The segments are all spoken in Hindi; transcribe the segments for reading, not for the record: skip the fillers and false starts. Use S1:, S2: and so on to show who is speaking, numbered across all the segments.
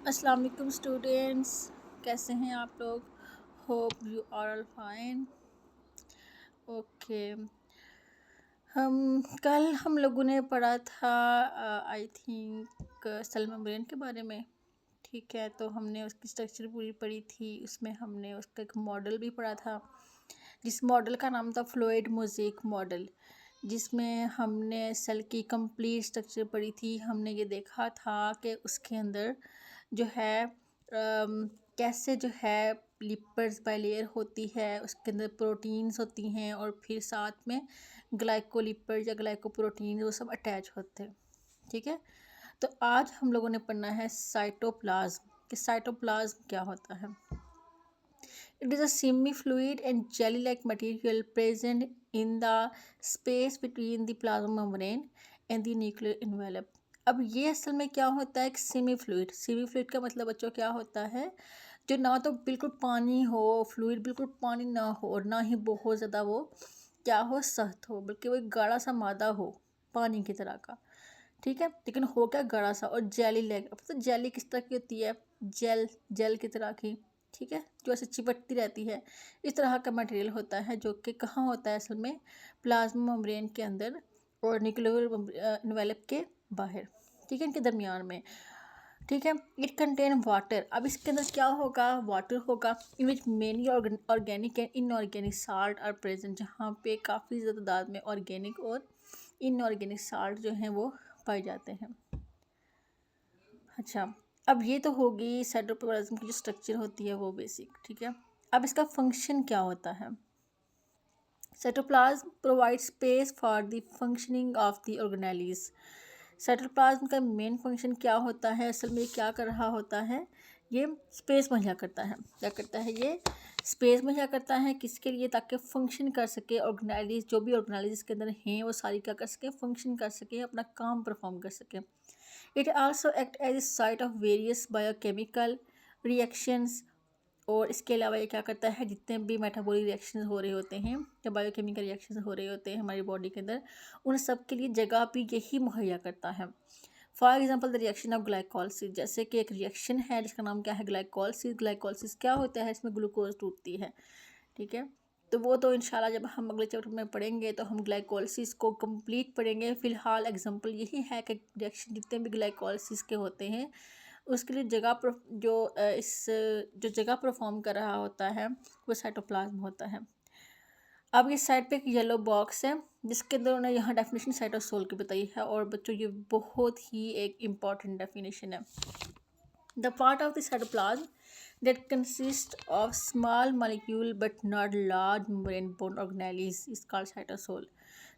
S1: अस्सलाम वालेकुम स्टूडेंट्स, कैसे हैं आप लोग? Hope you are all fine. Okay, हम लोगों ने पढ़ा था आई थिंक सेल मेम्ब्रेन के बारे में। ठीक है, तो हमने उसकी स्ट्रक्चर पूरी पढ़ी थी। उसमें हमने उसका एक मॉडल भी पढ़ा था, जिस मॉडल का नाम था फ्लूइड मोज़ेक मॉडल, जिसमें हमने सेल की कंप्लीट स्ट्रक्चर पढ़ी थी। हमने ये देखा था कि उसके अंदर जो है कैसे जो है लिपिड्स बाइलेयर होती है, उसके अंदर प्रोटीन्स होती हैं और फिर साथ में ग्लाइकोलिपिड या ग्लाइकोप्रोटीन वो सब अटैच होते हैं। ठीक है, तो आज हम लोगों ने पढ़ना है साइटोप्लाज्म कि साइटोप्लाज्म क्या होता है। It is a semi-fluid and jelly-like material present in the space between the plasma membrane and the nuclear envelope. अब ये असल में क्या होता है, एक सेमी फ्लूइड का मतलब बच्चों क्या होता है, जो ना तो बिल्कुल पानी हो, फ्लूइड बिल्कुल पानी ना हो और ना ही बहुत ज़्यादा वो क्या हो, सख्त हो, बल्कि वो एक गाढ़ा सा मादा हो पानी की तरह का। ठीक है, लेकिन हो क्या, गाढ़ा सा और जेली लेग। अब तो जेली किस तरह की होती है, जेल की तरह की। ठीक है, जो ऐसे चिपटती रहती है, इस तरह का मटेरियल होता है, जो कि कहाँ होता है असल में, प्लाज्मा मेम्ब्रेन के अंदर और न्यूक्लियर एनवेलप के बाहर। ठीक है, इनके दरमियान में। ठीक है, इट कंटेन वाटर। अब इसके अंदर क्या होगा, वाटर होगा, in which many organic and inorganic salt are present, जहाँ पे काफ़ी ज़्यादा तादाद में ऑर्गेनिक और इनऑर्गेनिक साल्ट जो हैं वो पाए जाते हैं। अच्छा, अब ये तो होगी साइटोप्लाज्म की जो स्ट्रक्चर होती है वो बेसिक। ठीक है, अब इसका फंक्शन क्या होता है। Cytoplasm provide space for the functioning of the organelles. Cytoplasm का मेन फंक्शन क्या होता है, असल में क्या कर रहा होता है, ये स्पेस मुहैया करता है। क्या करता है, ये स्पेस मुहैया करता है, किसके लिए, ताकि फंक्शन कर सके ऑर्गेनेलिज, जो भी ऑर्गेनेलिज के अंदर हैं वो सारी क्या कर सके, फंक्शन कर सके, अपना काम परफॉर्म कर सके। It also act as a site of various biochemical reactions. और इसके अलावा ये क्या करता है, जितने भी मेटाबॉलिक रिएक्शन हो रहे होते हैं या बायोकेमिकल रिएक्शन हो रहे होते हैं हमारी बॉडी के अंदर, उन सब के लिए जगह भी यही मुहैया करता है। For example the reaction of glycolysis, जैसे कि एक रिएक्शन है जिसका नाम क्या है, ग्लाइकोलिसिस। ग्लाइकोलिसिस क्या होता है, इसमें ग्लूकोज टूटती है। ठीक है, तो वो तो इंशाल्लाह जब हम अगले चैप्टर में पढ़ेंगे तो हम ग्लाइकोलिसिस को कंप्लीट पढ़ेंगे। फ़िलहाल एग्जांपल यही है कि रिएक्शन जितने भी ग्लाइकोलिसिस के होते हैं उसके लिए जो जगह परफॉर्म कर रहा होता है वो साइटोप्लाज्म होता है। अब इस साइड पे एक येलो बॉक्स है जिसके अंदर उन्होंने यहाँ डेफिनेशन साइटोसोल की बताई है, और बच्चों ये बहुत ही एक इम्पॉर्टेंट डेफिनेशन है। The part of the cytoplasm that consist of small molecule but not large membrane bound organelles is called cytosol।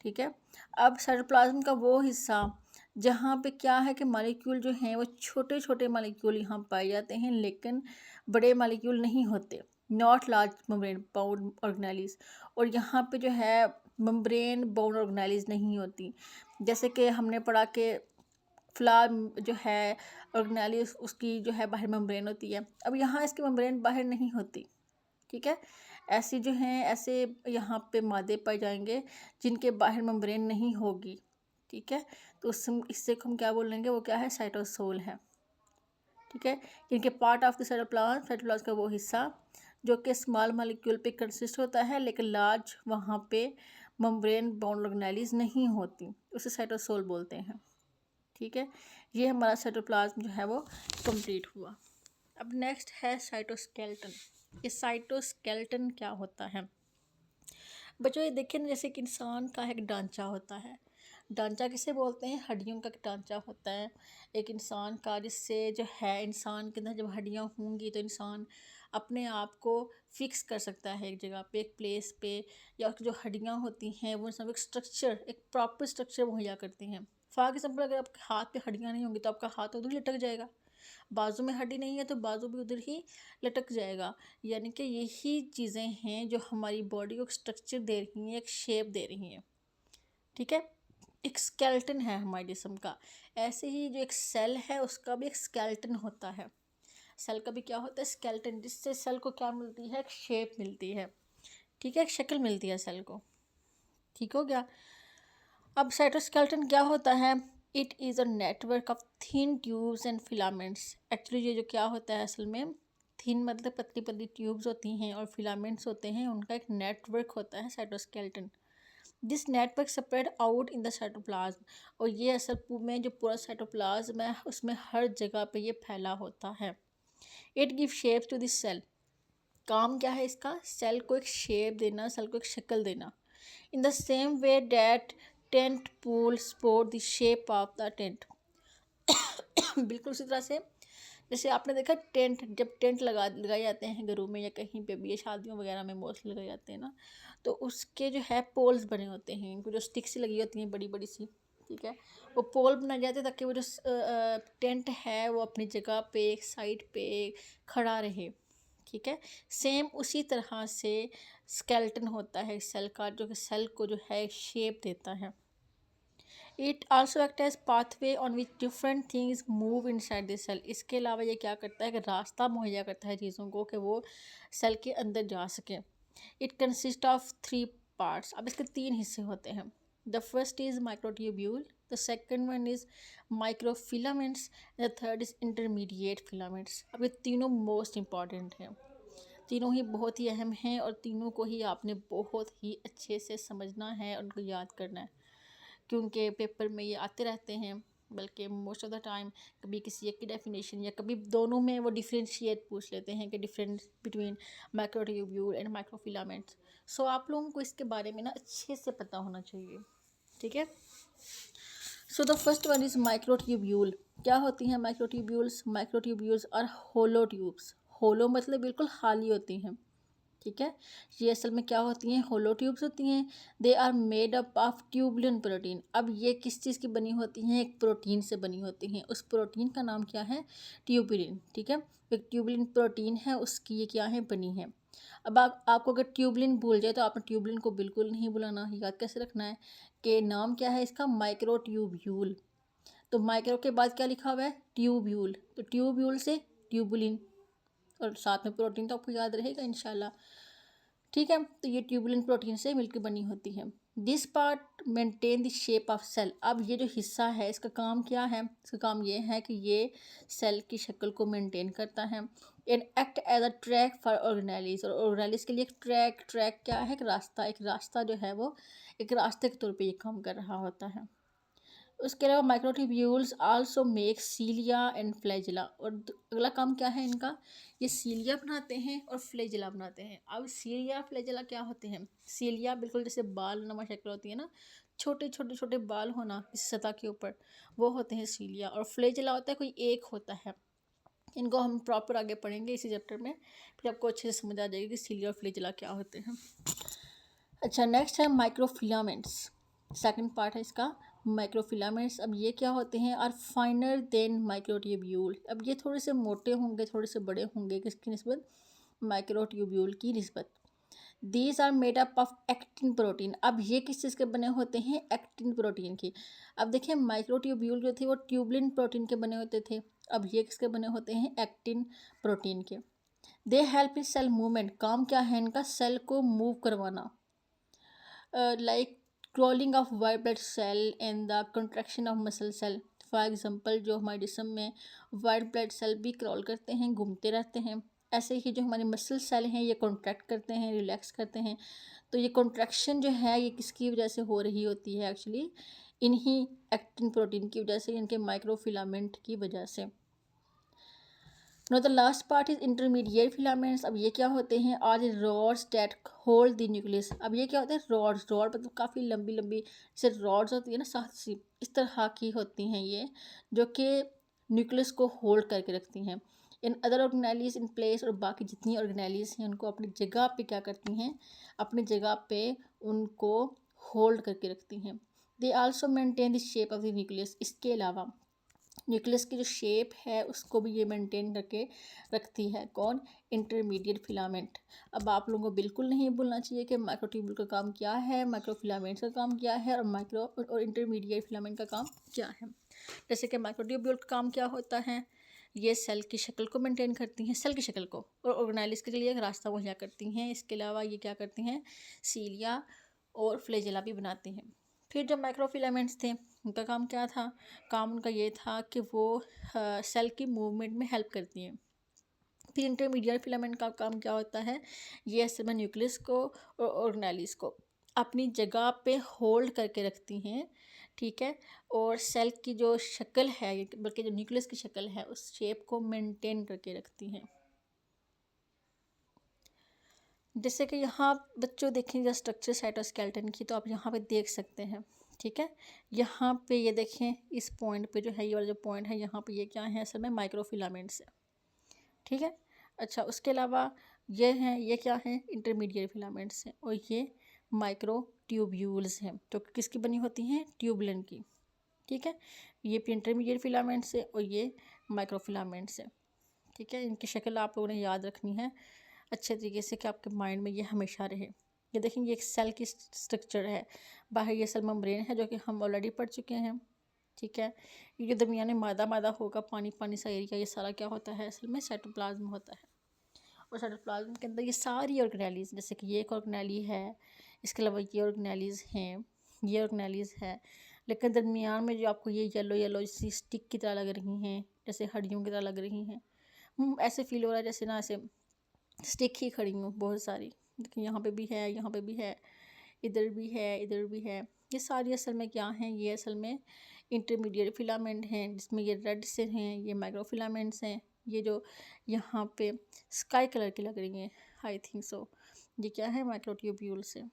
S1: ठीक है, अब साइटोप्लाज्म का वो हिस्सा जहाँ पे क्या है कि मॉलिक्यूल जो हैं वो छोटे छोटे मॉलिक्यूल यहाँ पाए जाते हैं, लेकिन बड़े मॉलिक्यूल नहीं होते, not large membrane bound organelles. और यहाँ पे जो है मेम्ब्रेन बाउंड ऑर्गेनेलिज नहीं होती, जैसे कि हमने पढ़ा कि फ्लावर जो है ऑर्गेनेलिस उसकी जो है बाहर मेम्ब्रेन होती है। अब यहाँ इसकी मेम्ब्रेन बाहर नहीं होती। ठीक है, ऐसी जो हैं ऐसे यहाँ पे मादे पाए जाएंगे जिनके बाहर मेम्ब्रेन नहीं होगी। ठीक है, तो इससे हम क्या बोलेंगे, वो क्या है, साइटोसोल है। ठीक है, इनके पार्ट ऑफ द साइटोप्लाज्म का वो हिस्सा जो कि स्मॉल मॉलिक्यूल पे कंसिस्ट होता है, लेकिन लार्ज वहाँ पे मेम्ब्रेन बाउंड ऑर्गेनेलिस नहीं होती, उसे साइटोसोल बोलते हैं। ठीक है, ये हमारा साइटोप्लाज्म जो है वो कंप्लीट हुआ। अब नेक्स्ट है साइटोस्केलेटन। ये साइटोस्केलेटन क्या होता है बच्चों, ये देखिए ना, जैसे कि इंसान का एक ढांचा होता है। ढांचा किसे बोलते हैं, हड्डियों का ढांचा होता है एक इंसान का, जिससे जो है इंसान के अंदर जब हड्डियाँ होंगी तो इंसान अपने आप को फिक्स कर सकता है एक जगह पे, एक प्लेस पे, या उसकी जो हड्डियाँ होती हैं वो सब एक स्ट्रक्चर, एक प्रॉपर स्ट्रक्चर मुहैया करती हैं। फॉर एग्जाम्पल अगर आपके हाथ पे हड्डियाँ नहीं होंगी तो आपका हाथ उधर ही लटक जाएगा, बाजू में हड्डी नहीं है तो बाजू भी उधर ही लटक जाएगा। यानी कि यही चीज़ें हैं जो हमारी बॉडी को एक स्ट्रक्चर दे रही हैं, एक शेप दे रही हैं। ठीक है, एक स्केलेटन है हमारे जिस्म का। ऐसे ही जो एक सेल है उसका भी एक स्केलेटन होता है। सेल का भी क्या होता है, स्केलेटन, जिससे सेल को क्या मिलती है, एक शेप मिलती है। ठीक है, एक शक्ल मिलती है सेल को। ठीक हो गया। अब साइटोस्केलेटन क्या होता है, it is a network of thin tubes and filaments. Actually ये जो क्या होता है असल में, थिन मतलब पतली पतली ट्यूब्स होती हैं और फिलामेंट्स होते हैं, उनका एक नेटवर्क होता है cytoskeleton. This network spread out in the cytoplasm, और ये असल में जो पूरा साइटोप्लाज्म है उसमें हर जगह पे ये फैला होता है। It give shape to this cell. काम क्या है इसका? सेल को एक शेप देना, सेल को एक शक्ल देना। In the same way that tent pole support the shape of the tent. बिल्कुल उसी तरह से जैसे आपने देखा टेंट, जब टेंट लगाए जाते हैं घरों में या कहीं पे भी, ये शादियों वगैरह में मोस्टली लगाए जाते हैं ना, तो उसके जो है पोल्स बने होते हैं, इनको जो स्टिक सी लगी होती हैं बड़ी बड़ी सी, ठीक है, वो पोल बनाए जाते हैं ताकि वो जो टेंट है वो अपनी जगह पे एक साइड पे खड़ा रहे, ठीक है। सेम उसी तरह से स्केलेटन होता है सेल का, जो कि सेल को जो है शेप देता है। It also act as pathway on which different things move inside the cell. इसके अलावा ये क्या करता है कि रास्ता मुहैया करता है चीज़ों को कि वो सेल के अंदर जा सके। It consist of 3 parts. अब इसके 3 हिस्से होते हैं। The first is microtubule, the second one is microfilaments, the third is intermediate filaments. अब ये तीनों मोस्ट इंपॉर्टेंट हैं, तीनों ही बहुत ही अहम हैं और तीनों को ही आपने बहुत ही अच्छे से समझना है और उनको याद करना है, क्योंकि पेपर में ये आते रहते हैं, बल्कि मोस्ट ऑफ द टाइम कभी किसी एक की डेफिनेशन या कभी दोनों में वो डिफ्रेंशिएट पूछ लेते हैं कि difference between microtubule and microfilaments. So आप लोगों को इसके बारे में ना अच्छे से पता होना चाहिए, ठीक है। So the first one is microtubule. क्या होती हैं microtubules? Microtubules are hollow tubes. Hollow मतलब बिल्कुल खाली होती हैं, ठीक है। ये असल में क्या होती हैं? होलो ट्यूब्स होती हैं। They are made up of tubulin protein. अब ये किस चीज़ की बनी होती हैं? एक प्रोटीन से बनी होती हैं। उस प्रोटीन का नाम क्या है? ट्यूबुलिन, ठीक है। एक ट्यूबुलिन प्रोटीन है, उसकी ये क्या है? बनी है। अब आपको अगर ट्यूबुलिन भूल जाए तो आपने ट्यूबुलिन को बिल्कुल नहीं भुलाना, याद कैसे रखना है कि नाम क्या है इसका? माइक्रोट्यूब्यूल। तो माइक्रो के बाद क्या लिखा हुआ है? ट्यूब्यूल। तो ट्यूब्यूल से ट्यूबुलिन और साथ में प्रोटीन तो आपको याद रहेगा इंशाल्लाह, ठीक है। तो ये ट्यूबुलिन प्रोटीन से मिलकर बनी होती है। This part maintain the shape of cell. अब ये जो हिस्सा है इसका काम क्या है? इसका काम ये है कि ये सेल की शक्ल को मेंटेन करता है। And act as a track for organelles. और ऑर्गेनेलिस के लिए एक ट्रैक क्या है? एक रास्ता जो है वो एक रास्ते के तौर पे ये काम कर रहा होता है। उसके अलावा microtubules also make cilia and flagella. और अगला काम क्या है इनका? ये सीलिया बनाते हैं और फ्लैजिला बनाते हैं। अब सीलिया फ्लैजिला क्या होते हैं? सीलिया बिल्कुल जैसे बाल नुमा शक्ल होती है ना, छोटे छोटे छोटे बाल होना इस सतह के ऊपर, वो होते हैं सीलिया। और फ्लैजिला होता है कोई एक होता है। इनको हम प्रॉपर आगे पढ़ेंगे इसी चैप्टर में, फिर आपको अच्छे से समझ आ जाएगी कि सीलिया और फ्लैजिला क्या होते हैं। अच्छा, नेक्स्ट है माइक्रोफिलामेंट्स। सेकंड पार्ट है इसका माइक्रोफिलामेंट्स। अब ये क्या होते हैं? Are finer than microtubule. अब ये थोड़े से मोटे होंगे, थोड़े से बड़े होंगे, किसकी निस्बत? माइक्रोट्यूब्यूल की निस्बत। These are made up of actin protein. अब ये किस चीज़ के बने होते हैं? एक्टिन प्रोटीन की। अब देखिए माइक्रोट्यूब्यूल जो थे वो ट्यूबुलिन प्रोटीन के बने होते थे, अब ये किसके बने होते हैं? एक्टिन प्रोटीन के। They help in cell movement. काम क्या है इनका? सेल को मूव करवाना, like crawling of white blood cell and the contraction of muscle cell. For example जो हमारे जिस्म में वाइट ब्लड सेल भी क्रॉल करते हैं, घूमते रहते हैं, ऐसे ही जो हमारे मसल सेल हैं ये कॉन्ट्रैक्ट करते हैं, रिलैक्स करते हैं। तो ये कॉन्ट्रैक्शन जो है ये किसकी वजह से हो रही होती है? एक्चुअली इन्हीं एक्टिन प्रोटीन की वजह से, इनके माइक्रोफिलामेंट की वजह से। No the last part is intermediate filaments. अब ये क्या होते हैं? Are rods that hold the nucleus. अब ये क्या होता है? रॉड्स, रॉड मतलब काफ़ी लंबी लंबी जैसे रॉड्स होती है ना, साथ सी इस तरह की होती हैं ये, जो कि न्यूक्लियस को होल्ड करके रखती हैं। In other organelles in place. और बाकी जितनी ऑर्गेनेलिज हैं उनको अपनी जगह पे क्या करती हैं? अपनी जगह पे उनको होल्ड करके रखती हैं। They also maintain the shape of the nucleus. इसके अलावा न्यूक्लियस की जो शेप है उसको भी ये मेंटेन करके रखती है। कौन? Intermediate filament. अब आप लोगों को बिल्कुल नहीं भूलना चाहिए कि माइक्रोट्यूब्यूल का काम क्या है, माइक्रोफिलामेंट्स का काम क्या है और इंटरमीडिएट फिलामेंट का काम क्या है। जैसे कि माइक्रोट्यूब्यूल का काम क्या होता है? ये सेल की शक्ल को मेंटेन करती हैं, सेल की शक्ल को, और ऑर्गेनेलिस के लिए एक रास्ता मुहैया करती हैं। इसके अलावा ये क्या करती हैं? सीलिया और फ्लैजिला भी बनाती हैं। फिर जो माइक्रोफिलामेंट्स थे उनका काम क्या था? काम उनका ये था कि वो सेल की मूवमेंट में हेल्प करती हैं। फिर इंटरमीडिएट फिलामेंट का काम क्या होता है? ये असल में न्यूक्लियस को और ऑर्गेनेलिस को अपनी जगह पे होल्ड करके रखती हैं, ठीक है? और सेल की जो शक्ल है, बल्कि जो न्यूक्लियस की शक्ल है, उस शेप को मेंटेन करके रखती हैं। जैसे कि यहाँ बच्चों देखें स्ट्रक्चर साइटोस्केलेटन की, तो आप यहाँ पे देख सकते हैं, ठीक है? यहाँ पे ये देखें, इस पॉइंट पे जो है, ये वाला जो पॉइंट है, यहाँ पे ये क्या है? असल में माइक्रोफिलामेंट्स है, ठीक है? अच्छा, उसके अलावा ये हैं, ये क्या हैं? इंटरमीडिएट फिलामेंट्स हैं, और ये माइक्रो ट्यूब्यूल्स हैं, जो कि किसकी बनी होती हैं? ट्यूबुलिन की, ठीक है? ये इंटरमीडिएट फिलामेंट्स है और ये माइक्रो फिलामेंट्स है, ठीक है? इनकी शक्ल आप लोगों ने याद रखनी है अच्छे तरीके से, कि आपके माइंड में ये हमेशा रहे। ये देखेंगे, ये एक सेल की स्ट्रक्चर है। बाहर ये सेल मेम्ब्रेन है, जो कि हम ऑलरेडी पढ़ चुके हैं, ठीक है? ये जो दरमियान में मादा मादा होगा, पानी पानी सा एरिया, ये सारा क्या होता है? असल में साइटोप्लाज्म होता है। और साइटोप्लाज्म के अंदर ये सारी ऑर्गेनेलीज, जैसे कि ये एक ऑर्गेनेली है, इसके अलावा ये ऑर्गेनेलीज हैं, ये ऑर्गेनेलीज है, लेकिन दरमियान में जो आपको ये येलो येलो सी स्टिक की तरह लग रही हैं, जैसे हड्डियों की तरह लग रही हैं, ऐसे फील हो रहा है जैसे ना ऐसे स्टिक ही खड़ी हूँ बहुत सारी। देखिए, यहाँ पे भी है, यहाँ पे भी है, इधर भी है, इधर भी है। ये सारी असल में क्या हैं? ये असल में इंटरमीडिएट फिलामेंट हैं, जिसमें ये रेड से हैं, ये माइक्रो फिलामेंट्स हैं। ये जो यहाँ पे स्काई कलर की लग रही हैं, आई थिंक सो, ये क्या है? माइक्रोट्यूब्यूल्स हैं,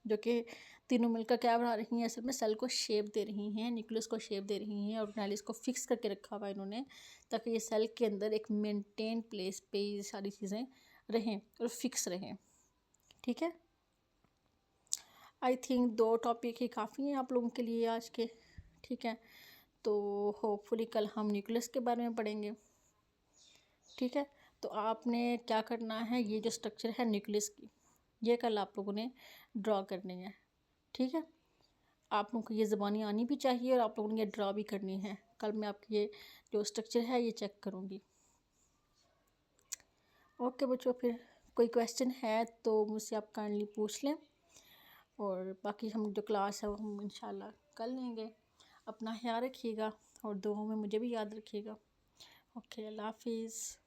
S1: जो कि तीनों मिलकर क्या बना रही हैं? असल में सेल को शेप दे रही हैं, न्यूक्लियस को शेप दे रही हैं, और ऑर्गेनेलिस को फिक्स करके रखा हुआ है इन्होंने, ताकि ये सेल के अंदर एक मेंटेन प्लेस पे ये सारी चीज़ें रहें और फिक्स रहें, ठीक है? आई थिंक 2 टॉपिक ही काफ़ी हैं आप लोगों के लिए आज के, ठीक है? तो होपफुली कल हम न्यूक्लियस के बारे में पढ़ेंगे, ठीक है? तो आपने क्या करना है, ये जो स्ट्रक्चर है न्यूक्लियस की, ये कल आप लोगों ने ड्रॉ करनी है, ठीक है? आप लोगों को ये ज़बानी आनी भी चाहिए, और आप लोगों ने ये ड्रॉ भी करनी है। कल मैं आपकी ये जो स्ट्रक्चर है ये चेक करूँगी। ओके बच्चों, फिर कोई क्वेश्चन है तो मुझसे आप काइंडली पूछ लें, और बाकी हम जो क्लास है वो हम इंशाल्लाह कर लेंगे। अपना ख्याल रखिएगा, और दुआओं में मुझे भी याद रखिएगा। ओके, अल्लाह हाफिज़।